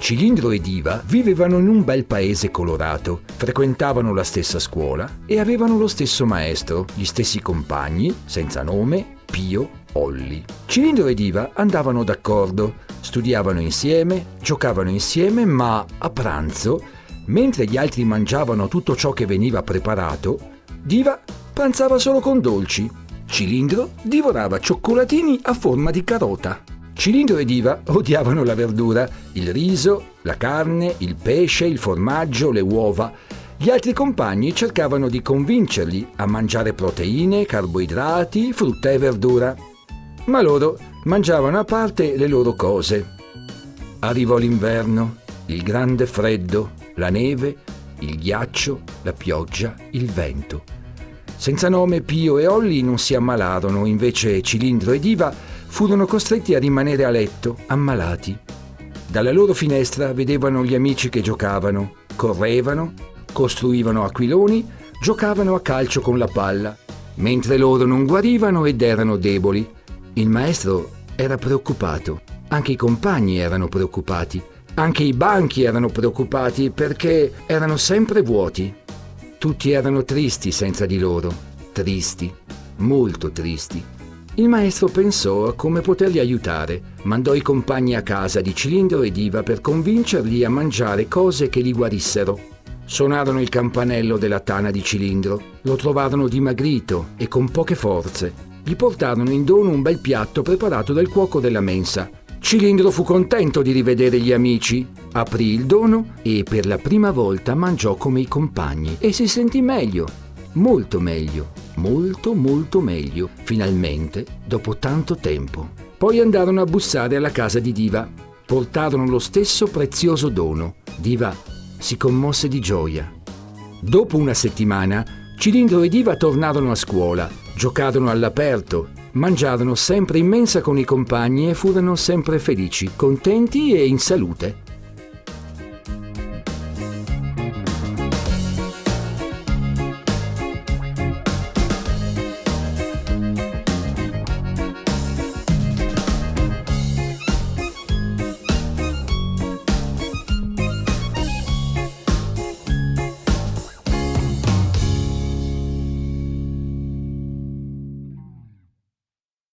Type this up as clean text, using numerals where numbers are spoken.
Cilindro e Diva vivevano in un bel paese colorato, frequentavano la stessa scuola e avevano lo stesso maestro, gli stessi compagni, senza nome, Pio, Olli. Cilindro e Diva andavano d'accordo, studiavano insieme, giocavano insieme, ma a pranzo, mentre gli altri mangiavano tutto ciò che veniva preparato, Diva pranzava solo con dolci. Cilindro divorava cioccolatini a forma di carota. Cilindro e Diva odiavano la verdura, il riso, la carne, il pesce, il formaggio, le uova. Gli altri compagni cercavano di convincerli a mangiare proteine, carboidrati, frutta e verdura. Ma loro mangiavano a parte le loro cose. Arrivò l'inverno, il grande freddo, la neve, il ghiaccio, la pioggia, il vento. Senza nome Pio e Olli non si ammalarono, invece Cilindro e Diva furono costretti a rimanere a letto, ammalati. Dalla loro finestra vedevano gli amici che giocavano, correvano, costruivano aquiloni, giocavano a calcio con la palla, mentre loro non guarivano ed erano deboli. Il maestro era preoccupato, anche i compagni erano preoccupati, anche i banchi erano preoccupati perché erano sempre vuoti. Tutti erano tristi senza di loro, tristi, molto tristi. Il maestro pensò a come poterli aiutare. Mandò i compagni a casa di Cilindro e Diva per convincerli a mangiare cose che li guarissero. Suonarono il campanello della tana di Cilindro, lo trovarono dimagrito e con poche forze. Gli portarono in dono un bel piatto preparato dal cuoco della mensa. Cilindro fu contento di rivedere gli amici, aprì il dono e per la prima volta mangiò come i compagni e si sentì meglio, molto meglio, molto meglio, finalmente, dopo tanto tempo. Poi andarono a bussare alla casa di Diva. Portarono lo stesso prezioso dono. Diva si commosse di gioia. Dopo una settimana, Cilindro e Diva tornarono a scuola, giocarono all'aperto, mangiarono sempre in mensa con i compagni e furono sempre felici, contenti e in salute.